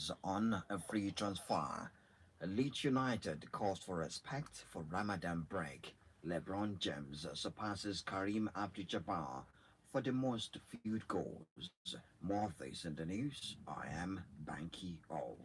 details on a free transfer. Leeds United calls for respect for Ramadan break. LeBron James surpasses Kareem Abdul-Jabbar for the most field goals. More of this in the news. I am Banky O.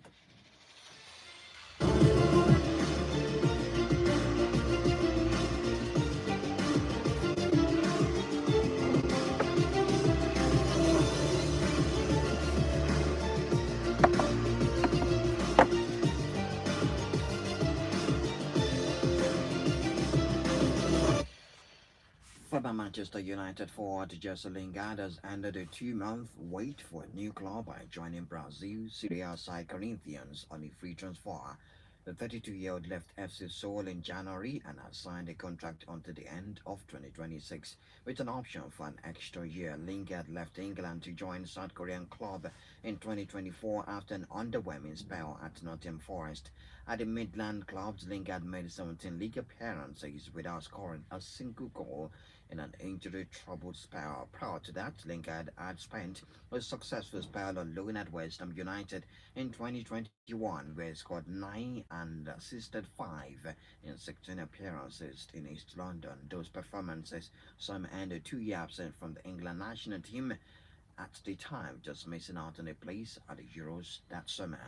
Former Manchester United forward Jesse Lingard has ended a 2-month wait for a new club by joining Brazil Serie A side Corinthians on a free transfer. The 32-year-old left FC Seoul in January and has signed a contract until the end of 2026 with an option for an extra year. Lingard left England to join South Korean club in 2024 after an underwhelming spell at Nottingham Forest. At the Midland clubs, Lingard made 17 league appearances without scoring a single goal in an injury-troubled spell. Prior to that, Lingard had spent a successful spell on loan at West Ham United in 2021, where he scored 9 and assisted 5 in 16 appearances in East London. Those performances saw him end a 2-year absence from the England national team at the time, just missing out on a place at the Euros that summer.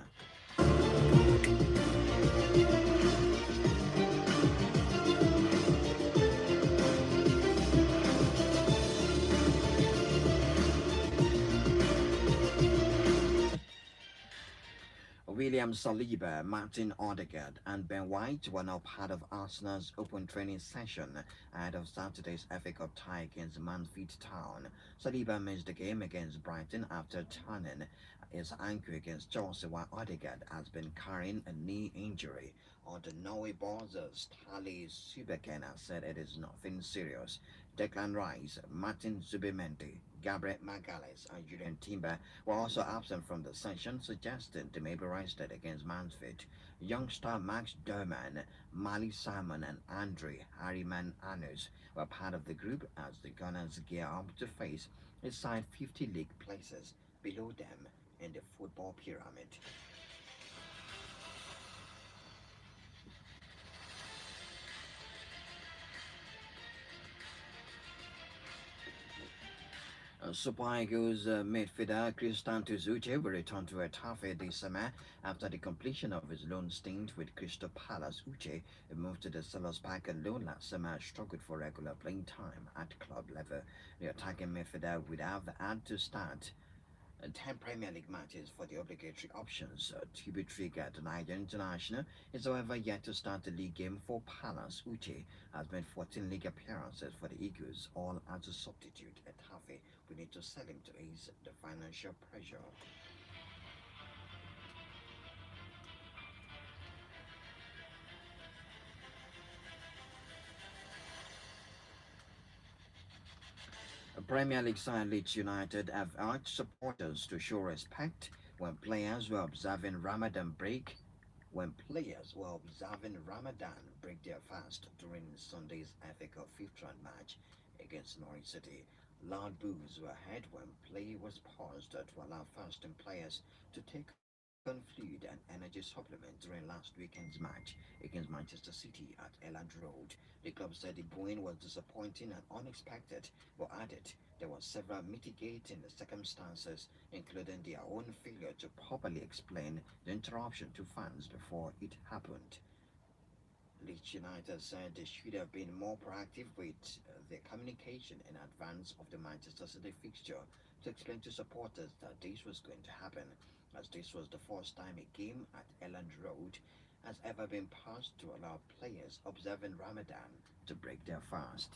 William Saliba, Martin Odegaard, and Ben White were now part of Arsenal's open training session ahead of Saturday's FA Cup tie against Mansfield Town. Saliba missed the game against Brighton after turning his ankle against Chelsea, while Odegaard has been carrying a knee injury. On the Norway Buzzers, Tali Subeken has said it is nothing serious. Declan Rice, Martin Zubimendi, Gabriel Magalhaes, and Julian Timber were also absent from the session, suggesting they may be rested against Mansfield. Youngster Max Derman, Mali Simon, and Andre Harriman Anus were part of the group as the Gunners gear up to face a side 50 league places below them in the football pyramid. Super Eagles midfielder Cristiano Zucchi will return to Retafe this summer after the completion of his loan stint with Crystal Palace. Uche moved to the Sellers Park alone last summer and struggled for regular playing time at club level. The attacking midfielder would have had to start 10 Premier League matches for the obligatory options to be triggered. The Nigerian international is however yet to start a league game for Palace. Uche has made 14 league appearances for the Eagles, all as a substitute at Tafe. We need to sell him to ease the financial pressure. Premier League side Leeds United have urged supporters to show respect when players were observing Ramadan break break their fast during Sunday's FA Cup fifth round match against Norwich City. Loud boos were heard when play was paused to allow fasting players to take on fluid and energy supplement during last weekend's match against Manchester City at Elland Road. The club said the booing was disappointing and unexpected, but added there were several mitigating circumstances, including their own failure to properly explain the interruption to fans before it happened. Leeds United said they should have been more proactive with their communication in advance of the Manchester City fixture to explain to supporters that this was going to happen, as this was the first time a game at Elland Road has ever been paused to allow players observing Ramadan to break their fast.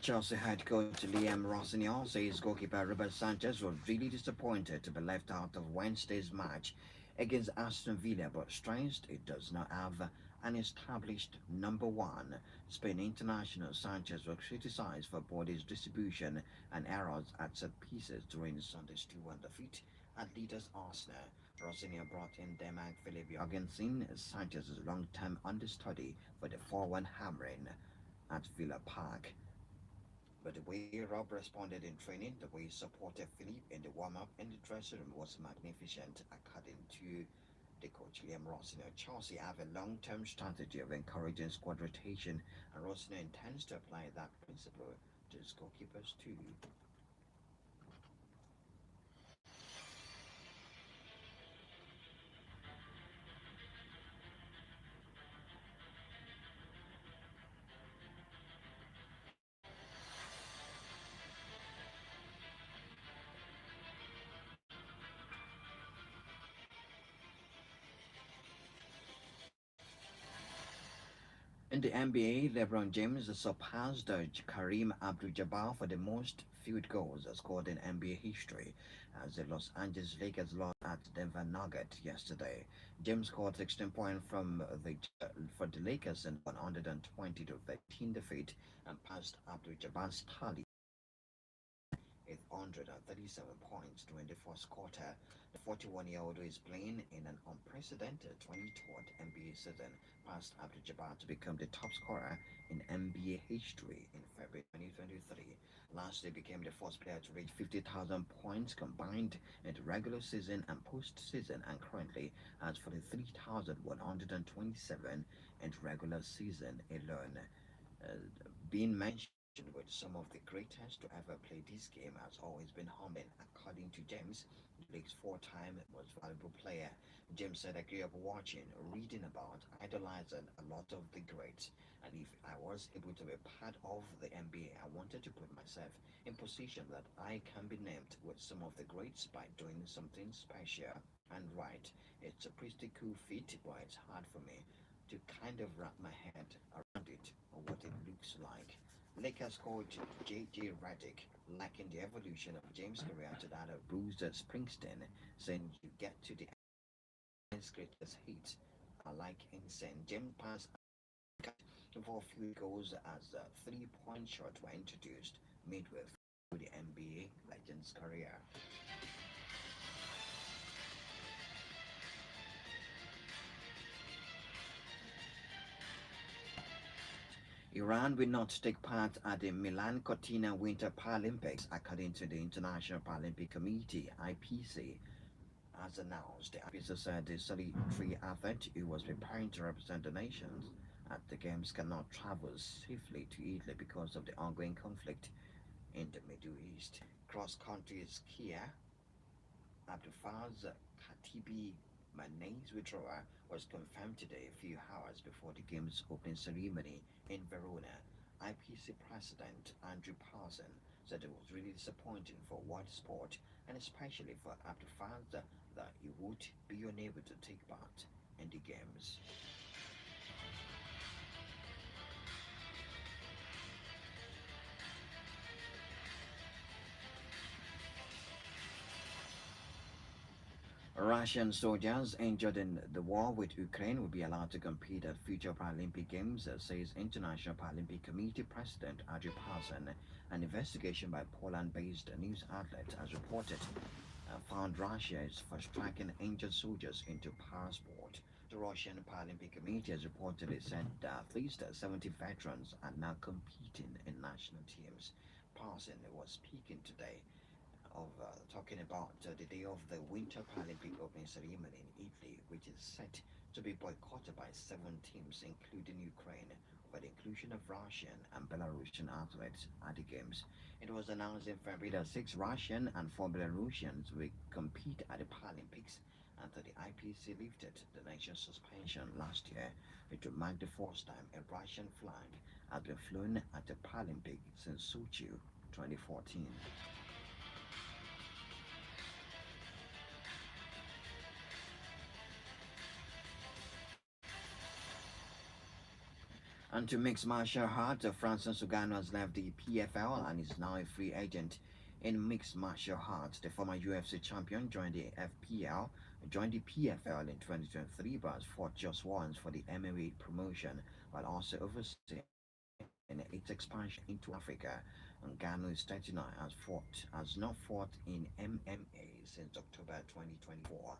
Chelsea head coach Liam Rossignol says goalkeeper Robert Sanchez was really disappointed to be left out of Wednesday's match against Aston Villa, but stressed it does not have an established number one. Spain international Sanchez was criticized for body distribution and errors at set pieces during Sunday's 2-1 defeat at leaders Arsenal. Rossignol brought in Denmark Philip Jorgensen, Sanchez's long-term understudy, for the 4-1 hammering at Villa Park. the way Rob responded in training, the way he supported Philippe in the warm-up in the dressing room was magnificent, according to the coach Liam Rossino. Chelsea have a long-term strategy of encouraging squad rotation, and Rossino intends to apply that principle to his goalkeepers too. In the NBA, LeBron James surpassed Kareem Abdul-Jabbar for the most field goals scored in NBA history as the Los Angeles Lakers lost at Denver Nuggets yesterday. James scored 16 points for the Lakers in 120 to 13 defeat and passed Abdul-Jabbar's tally 837 points during the first quarter. The 41-year-old is playing in an unprecedented 23rd NBA season, past Abdul Jabbar to become the top scorer in NBA history in February 2023. Last year became the first player to reach 50,000 points combined in the regular season and postseason, and currently has 43,127 in the regular season alone. uh, Being mentioned with some of the greatest to ever play this game has always been humbling. According to James, the league's four-time most valuable player, James said, "I grew up watching, reading about, idolizing a lot of the greats, and if I was able to be part of the NBA, I wanted to put myself in position that I can be named with some of the greats by doing something special and right. It's a pretty cool feat, but it's hard for me to kind of wrap my head around it or what it looks like." Lakers coach J.J. Redick likened the evolution of James' career to that of Bruce Springsteen, saying, "You get to the end's greatest hits are like insane." James passed for field goals as a three-point shot were introduced midway through the NBA legend's career. Iran will not take part at the Milan Cortina Winter Paralympics, according to the International Paralympic Committee (IPC). As announced, the IPC said the 33 athlete who was preparing to represent the nations at the Games cannot travel safely to Italy because of the ongoing conflict in the Middle East. Cross-country skier Abdulfaz Khatibi Mane's withdrawal was confirmed today, a few hours before the game's opening ceremony in Verona. IPC President Andrew Parson said it was really disappointing for world sport and especially for Abdulfaz that he would be unable to take part in the games. Russian soldiers injured in the war with Ukraine will be allowed to compete at future Paralympic Games, says International Paralympic Committee President Andrew Parson. An investigation by Poland-based news outlet has reported found Russia is for striking injured soldiers into parasport. The Russian Paralympic Committee has reportedly said that at least 70 veterans are now competing in national teams. Parson was speaking today of talking about the day of the Winter Paralympic opening ceremony in Italy, which is set to be boycotted by seven teams, including Ukraine, for the inclusion of Russian and Belarusian athletes at the Games. It was announced in February that six Russian and four Belarusians will compete at the Paralympics after the IPC lifted the nation's suspension last year, which would mark the first time a Russian flag has been flown at the Paralympics since Sochi 2014. And to mixed martial arts, Francis Ngannou has left the PFL and is now a free agent in mixed martial arts. The former UFC champion joined the PFL in 2023, but has fought just once for the MMA promotion, while also overseeing its expansion into Africa. Ngannou is 39, has not fought in MMA since October 2024.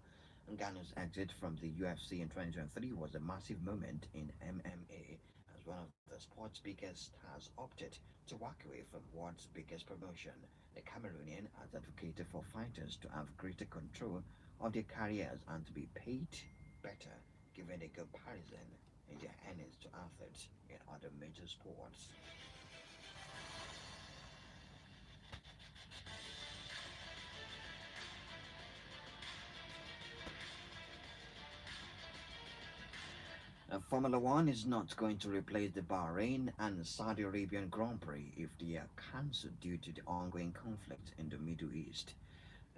Ngannou's exit from the UFC in 2023 was a massive moment in MMA, as one of the sport's biggest has opted to walk away from world's biggest promotion. The Cameroonian has advocated for fighters to have greater control of their careers and to be paid better, given a comparison in their earnings to athletes in other major sports. Formula One is not going to replace the Bahrain and Saudi Arabian Grand Prix if they are cancelled due to the ongoing conflict in the Middle East.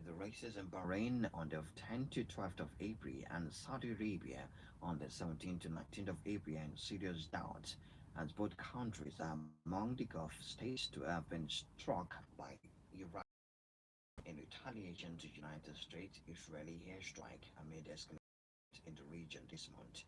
The races in Bahrain on the 10th to 12th of April and Saudi Arabia on the 17th to 19th of April are in serious doubt, as both countries are among the Gulf states to have been struck by Iran in retaliation to United States Israeli airstrike amid escalation in the region this month.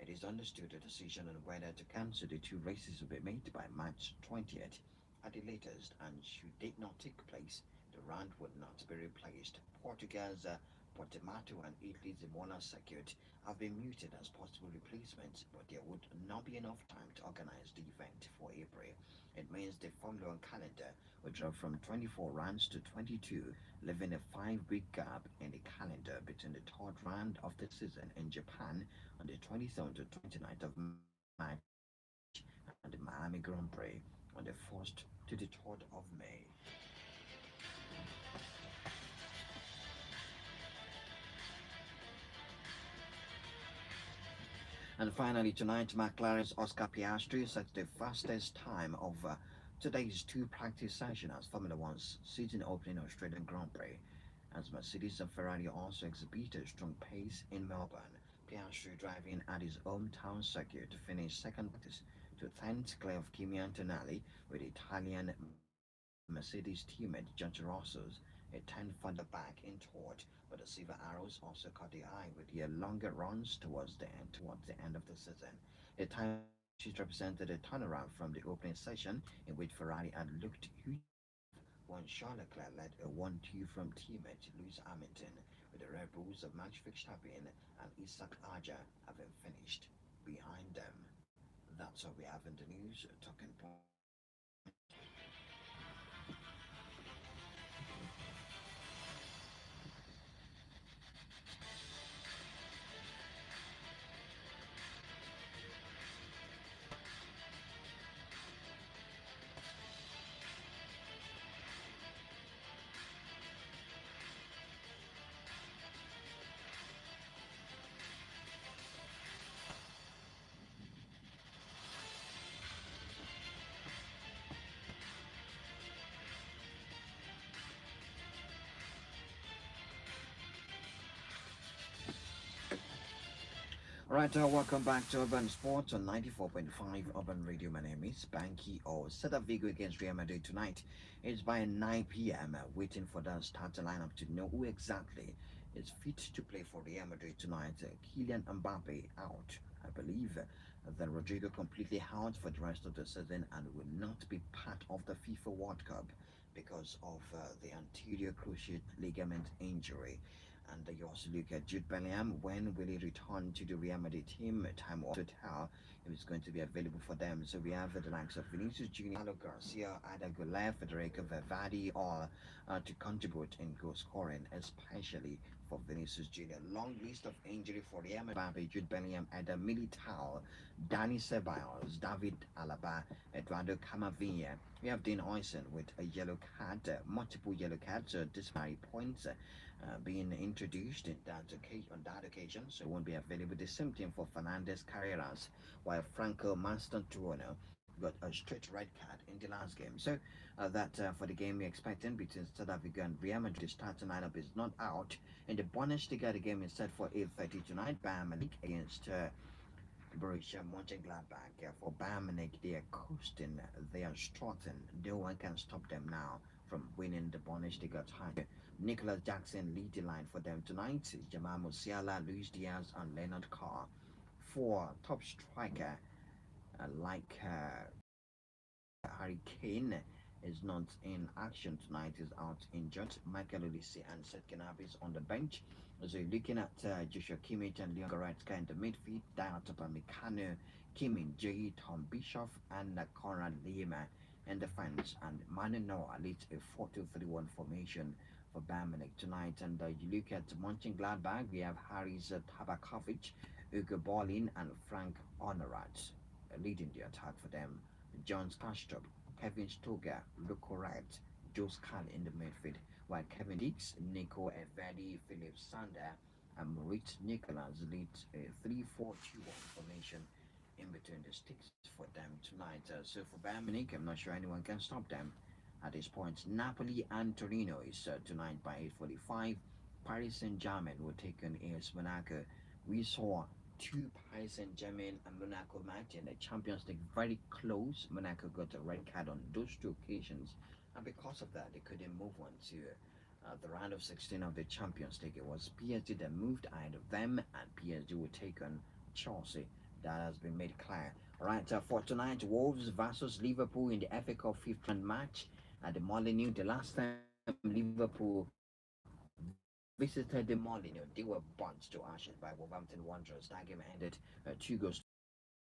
It is understood the decision on whether to cancel the two races will be made by March 20th at the latest, and should they not take place, the round would not be replaced. Portugal's Portimato and Italy's Imola circuit have been mooted as possible replacements, but there would not be enough time to organize the event for April. It means the Formula One calendar will drop from 24 rounds to 22, leaving a 5 week gap in the calendar between the third round of the season in Japan on the 27th to 29th of March and the Miami Grand Prix on the 1st to the 3rd of May. And finally, tonight, McLaren's Oscar Piastri sets the fastest time of today's two practice sessions as Formula One's season opening Australian Grand Prix, as Mercedes and Ferrari also exhibited strong pace in Melbourne. Piastri driving at his hometown circuit to finish second practice to 10th clear of Kimi Antonelli with Italian Mercedes teammate Giorgio Rosso's a 10 further back in third, but the Silver Arrows also caught the eye with their longer runs towards the end of the season. The time sheet represented a turnaround from the opening session in which Ferrari had looked hugely off when Charles Leclerc led a 1-2 from teammate Lewis Hamilton, with the Red Bulls of Max Verstappen and Isaac Aja having finished behind them. That's all we have in the news. Talking point. Alright, welcome back to Urban Sports on 94.5 Urban Radio. My name is Banky. Or Celta Vigo against Real Madrid tonight. It's by 9 p.m. Waiting for the starting lineup to know who exactly is fit to play for Real Madrid tonight. Kylian Mbappe out. I believe that Rodrigo completely out for the rest of the season and will not be part of the FIFA World Cup because of the anterior cruciate ligament injury. And you also look at Jude Bellingham. When will he return to the Real Madrid team? Time will tell if it's going to be available for them. So we have the likes of Vinicius Junior, Paulo Garcia, Ada Guler, Federico Valverde, all to contribute in goal scoring, especially for Vinicius Junior. Long list of injury for Real Madrid: Jude Bellingham, Ada Militao, Dani Ceballos, David Alaba, Eduardo Camavinga. We have Dean Oysen with a yellow card, multiple yellow cards, disciplinary points being introduced on that occasion, so it won't be available. The same thing for Fernandez Carreras, while Franco Mastantuono got a straight red card in the last game. So that for the game we're expecting between Celta Vigo and Real Madrid, the starting lineup is not out. In the Bundesliga, the game is set for 8:30 tonight. Bayern Munich against Borussia Mönchengladbach. For Bayern Munich, they are coasting, they are strutting. No one can stop them now from winning the Bundesliga title. Nicholas Jackson lead the line for them tonight. Jamal Musiala, Luis Diaz, and Leonard Carr. For top striker Harry Kane is not in action tonight, is out injured. Michael Olise and Seth Gnabry is on the bench. So you're looking at Joshua Kimmich and Leon Goretzka in the midfield. Dayot Upamecano Kim In Jae, Tom Bischoff, and Conrad Lima in defense, and Manu Noah leads a 4-2-3-1 formation for Bayern Munich tonight. And you look at Mönchengladbach, we have Haris Tabakovic, Ugo Bolin, and Frank Honorat leading the attack for them. John Kastrup, Kevin Stoger, Luko Wright, Joe Scully in the midfield, while Kevin Dix, Nico Evedi, Philip Sander, and Moritz Nicolas leads a 3-4-2-1 formation in between the sticks for them tonight. So for Bayern Munich, I'm not sure anyone can stop them at this point. Napoli and Torino is tonight by 8:45. Paris Saint-Germain will take on AS Monaco. We saw two Paris Saint-Germain and Monaco match in the Champions League very close. Monaco got a red card on those two occasions, and because of that, they couldn't move on to the round of 16 of the Champions League. It was PSG that moved ahead of them, and PSG will take on Chelsea. That has been made clear. All right, for tonight, Wolves versus Liverpool in the FA Cup fifth round match at the Molineux. The last time Liverpool visited the Molineux, they were burnt to ashes by Wolverhampton Wanderers. That game ended 2 goals to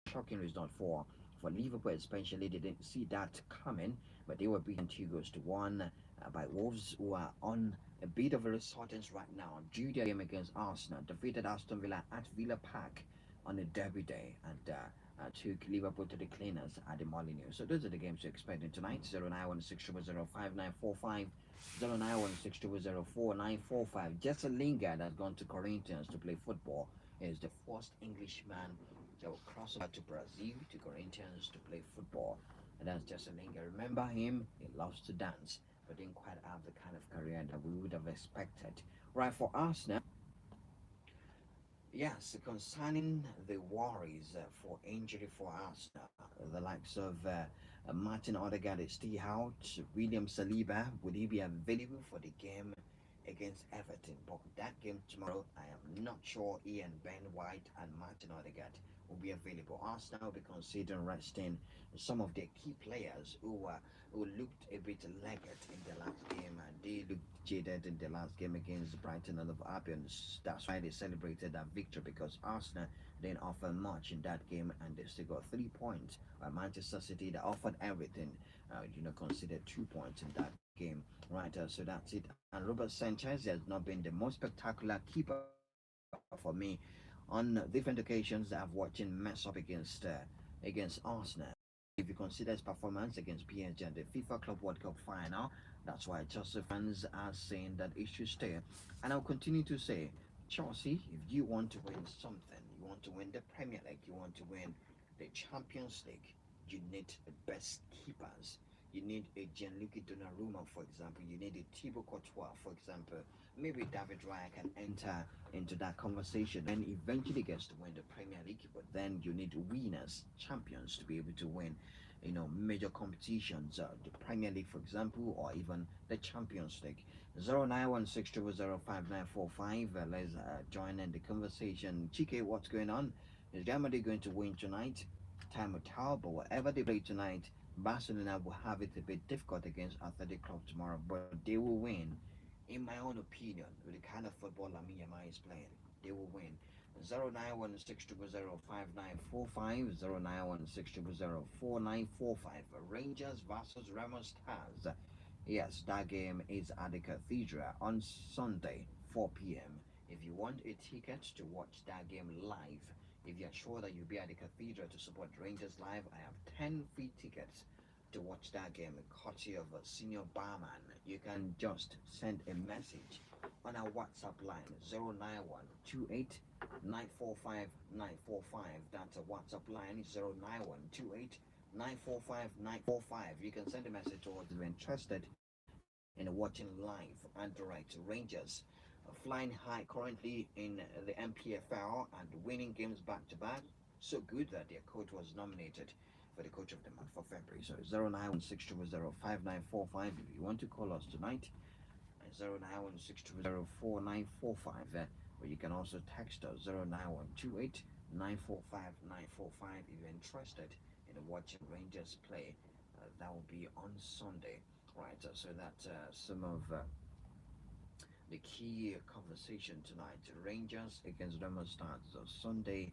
1. Shocking result for Liverpool, especially. They didn't see that coming, but they were beaten 2 goals to 1 by Wolves, who are on a bit of a resurgence right now. Drew their game against Arsenal, defeated Aston Villa at Villa Park on a derby day, and took Liverpool to the cleaners at the Molineux. So those are the games you're expecting tonight. 0916005945, 0916004945. Jesse Lingard has gone to Corinthians to play football. He is the first Englishman that will cross over to Brazil to Corinthians to play football. And that's Jesse Lingard. Remember him? He loves to dance, but didn't quite have the kind of career that we would have expected. Right, for Arsenal, yes, concerning the worries for injury for Arsenal, the likes of Martin Odegaard is still out. William Saliba, would he be available for the game against Everton? But that game tomorrow, I am not sure Ian Ben White and Martin Odegaard will be available. Arsenal will be considering resting some of their key players who looked a bit laggard in the last game, and they looked jaded in the last game against Brighton and Albion. That's why they celebrated that victory, because Arsenal didn't offer much in that game and they still got 3 points. While Manchester City, they offered everything, considered 2 points in that game. Right, so that's it. And Robert Sanchez has not been the most spectacular keeper for me on different occasions. I've watched him mess up against Arsenal. If you consider his performance against PSG at the FIFA Club World Cup final, that's why Chelsea fans are saying that it should stay. And I'll continue to say, Chelsea, if you want to win something, you want to win the Premier League, you want to win the Champions League, you need the best keepers. You need a Gianluigi Donnarumma, for example. You need a Thibaut Courtois, for example. Maybe David Raya can enter into that conversation and eventually gets to win the Premier League. But then you need winners, champions, to be able to win, major competitions, the Premier League, for example, or even the Champions League. 0916005945. Let's join in the conversation. Chike, what's going on? Is Real Madrid going to win tonight? Time will tell, but whatever they play tonight, Barcelona will have it a bit difficult against Athletic Club tomorrow, but they will win. In my own opinion, with the kind of football Lamine Yamal is playing, they will win. 0916005945, 0916004945. Rangers versus Ramos Stars. Yes, that game is at the Cathedral on Sunday, 4 p.m. If you want a ticket to watch that game live, if you're sure that you'll be at the Cathedral to support Rangers live, I have 10 free tickets to watch that game, courtesy of a senior barman. You can just send a message on our WhatsApp line 09128945945. That's a WhatsApp line 09128945945. You can send a message towards if you're interested in watching live and direct Rangers flying high currently in the MPFL and winning games back to back. So good that their coach was nominated for the coach of the month for February. So 0916205945 if you want to call us tonight. 0916204945. Or you can also text us 09128945945 if you're interested in watching Rangers play. That will be on Sunday. Right, so that's some of the key conversation tonight. Rangers against Remo Stars Sunday,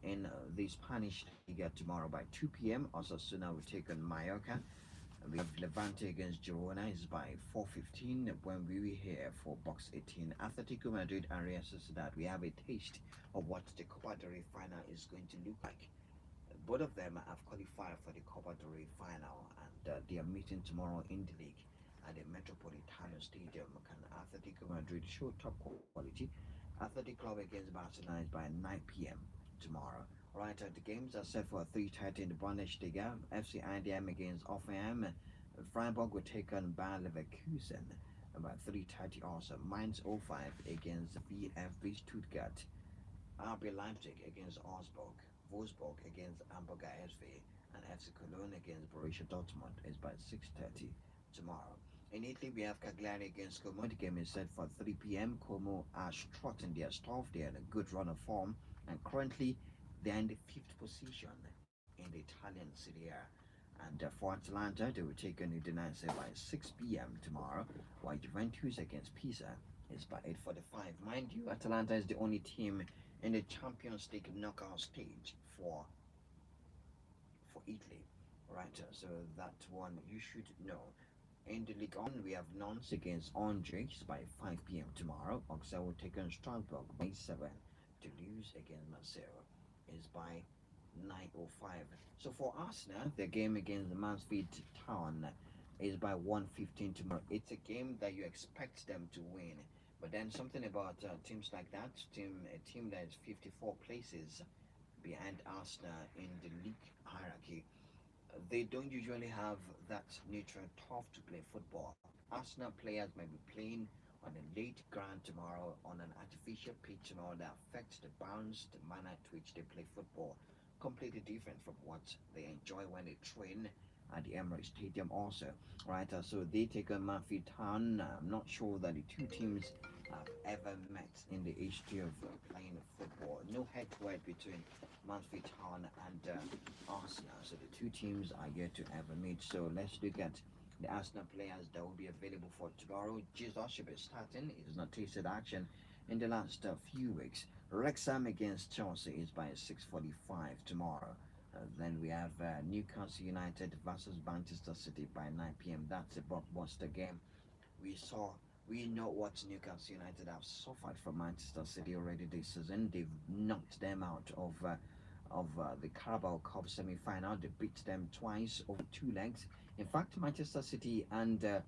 in the Spanish Liga tomorrow by 2 p.m. Osasuna will take on Mallorca. We have Levante against Girona is by 4:15 when we were here for box 18. Atletico Madrid and Real Sociedad. We have a taste of what the Copa del Rey final is going to look like. Both of them have qualified for the Copa del Rey final, and they are meeting tomorrow in the league at the Metropolitano Stadium. Can Atletico Madrid show top quality? Athletic Club against Barcelona is by 9 p.m. tomorrow. Right, the games are set for 3:30 in the Bundesliga. FC Eindhoven against Hoffenheim. Freiburg will take on Bayer Leverkusen about 3:30 also. Mainz 05 against VfB Stuttgart. RB Leipzig against Augsburg. Wolfsburg against Hamburger SV. And FC Cologne against Borussia Dortmund is by 6:30 tomorrow. In Italy, we have Cagliari against Como. The game is set for 3 p.m. Como are strutting their stuff. They're in a good run of form. And currently, they're in the fifth position in the Italian Serie A. And for Atalanta, they will take on Udinese by 6 p.m. tomorrow, while Juventus against Pisa is by 8:45. Mind you, Atalanta is the only team in the Champions League knockout stage for Italy. Right, so that one you should know. In the League On, we have Nantes against Angers by 5 p.m. tomorrow. Auxerre will take on Strasbourg by 7. Toulouse against Marseille is by 9:05. So for Arsenal, the game against Mansfield Town is by 1:15 tomorrow. It's a game that you expect them to win. But then something about teams like that, a team that is 54 places behind Arsenal in the league hierarchy, they don't usually have that neutral tough to play football. Arsenal players may be playing on a late ground tomorrow on an artificial pitch tomorrow that affects the bounce, the manner at which they play football. Completely different from what they enjoy when they train at the Emirates Stadium also. Right, so they take on Mansfield Town. I'm not sure that the two teams have ever met in the history of playing football. No head-to-head between Mansfield Town and Arsenal. So the two teams are yet to ever meet. So let's look at the Arsenal players that will be available for tomorrow. Jesus should be starting. He has not tasted action in the last few weeks. Wrexham against Chelsea is by 6:45 tomorrow. Then we have Newcastle United versus Manchester City by 9 p.m. That's a blockbuster game. We saw, we know what Newcastle United have suffered from Manchester City already this season. They've knocked them out of the Carabao Cup semi-final. They beat them twice over two legs. In fact, Manchester City and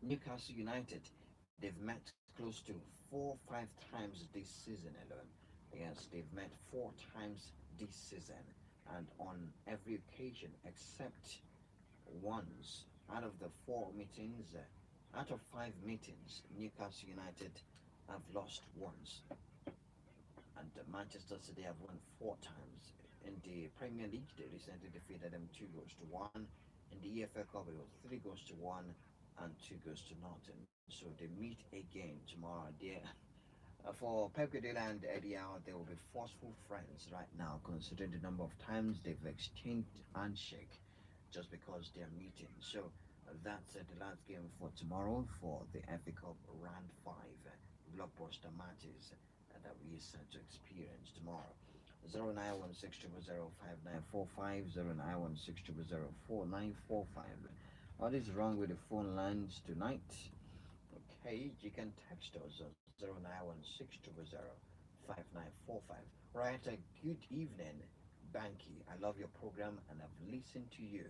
Newcastle United, they've met close to 4 5 times this season alone. Yes, they've met 4 times this season, and on every occasion except once out of the 4 meetings, out of 5 meetings, Newcastle United have lost once, and Manchester City have won 4 times. In the Premier League, they recently defeated them 2 goals to 1. In the EFL Cup, it was 3 goals to 1 and 2 goals to 0. So they meet again tomorrow. For Pep Guardiola and Eddie Howe, they will be forceful friends right now, considering the number of times they've exchanged handshake just because they're meeting. So that's the last game for tomorrow for the FA Cup Round 5 blockbuster matches that we are set to experience tomorrow. 0916005945, 0916004945. What is wrong with the phone lines tonight? Okay, you can text us at 0916005945. Right, a good evening, Banky. I love your program and I've listened to you.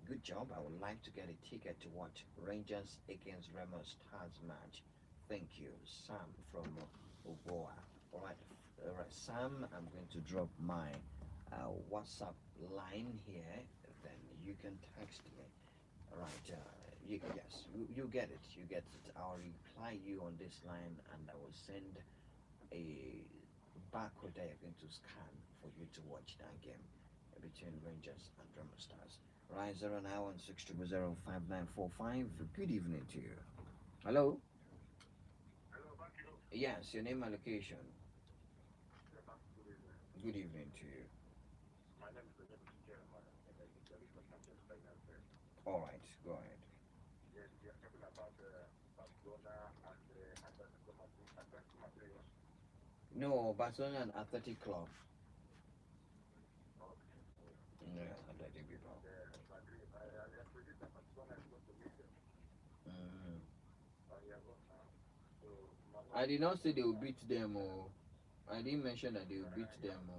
Good job. I would like to get a ticket to watch Rangers against Remo Stars match. Thank you, Sam from Ogoa. Alright, Sam, I'm going to drop my WhatsApp line here. Then you can text me. Alright, yes, you get it. You get it. I'll reply you on this line and I will send a barcode that you're going to scan for you to watch that game between Rangers and Drummer Stars. Right, 0916005945. Good evening to you. Hello? Yes, your name and location. Good evening to you. Alright, go ahead. No, Barcelona and Athletic Club. I did not say they will beat them. Or I didn't mention that they will beat them.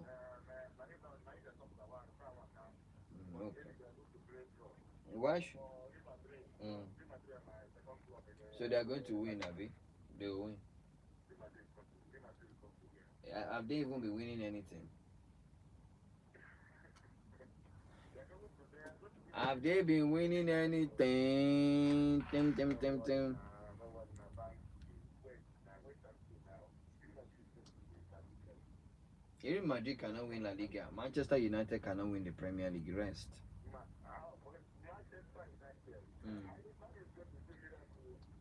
Or okay. Why? Mm. So they are going to win, Abi. They will win. Have they even been winning anything? Have they been winning anything? Tim. Real Madrid cannot win La Liga. Manchester United cannot win the Premier League. Rest. Mm.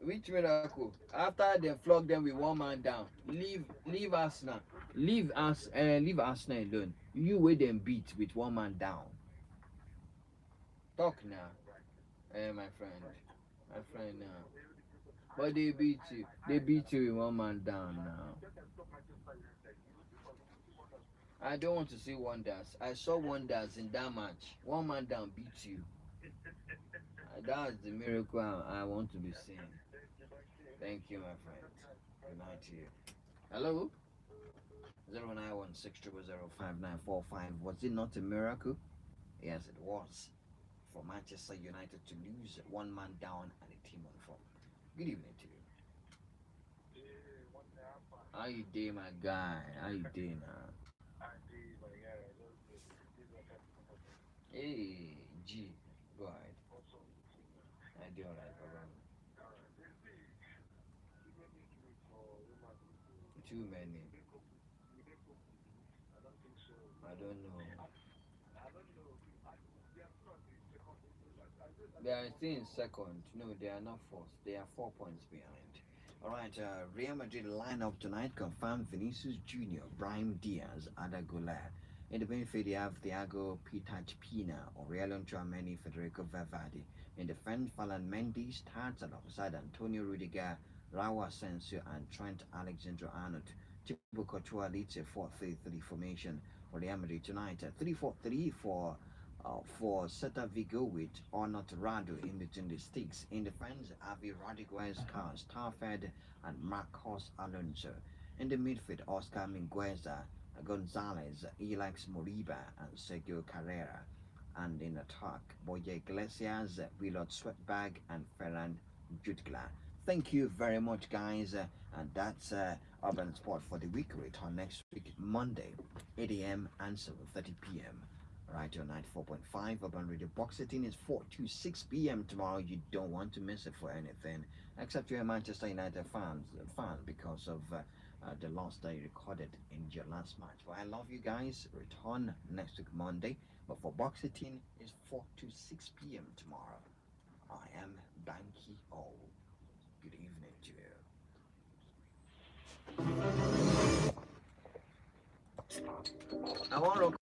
Which miracle? After they flog them with one man down, leave Arsenal, leave Arsenal alone. You wait them beat with one man down. Talk now, my friend now. But they beat you. They beat you with one man down now. I don't want to see wonders. I saw wonders in that match. One man down beat you. That's the miracle I want to be seeing. Thank you, my friend. Good night to you. Hello? 0916005945. Was it not a miracle? Yes, it was. For Manchester United to lose one man down and a team on form. Good evening to you. How you doing, my guy? How you doing now? Hey, G, go ahead. I do alright, Baba. Too many. I don't know. They are still in second. No, they are not fourth. They are 4 points behind. All right, Real Madrid lineup tonight confirmed Vinicius Jr., Brahim Diaz, Ada Güler. In the midfield, they have Thiago Pitach Pina, Aurelien Tchouameni, Federico Valverde. In defense, Falan Mendy starts alongside Antonio Rudiger, Raul Asensio, and Trent Alexander-Arnold. Thibaut Courtois leads a 4-3-3 formation for Real Madrid tonight. 3-4-3 for Celta Vigo with Arnaud Rado in between the sticks. In defense, Avi Rodriguez, Carl Starfed, and Marcos Alonso. In the midfield, Oscar Mingueza, Gonzalez, Elex Moriba, and Sergio Carrera. And in attack, Boye Iglesias, Willard Sweatbag, and Ferran Jutgla. Thank you very much, guys. And that's Urban Sport for the week. Return next week, Monday, 8 a.m. and 7:30 p.m. Right, your 94.5 Urban Radio Box Setting is 4 to 6 p.m. tomorrow. You don't want to miss it for anything, except you're a Manchester United fan because of the loss they recorded in your last match. But I love you guys. Return next week, Monday. But for Box Setting, is 4 to 6 p.m. tomorrow. I am Banky. Oh, good evening to you. I want to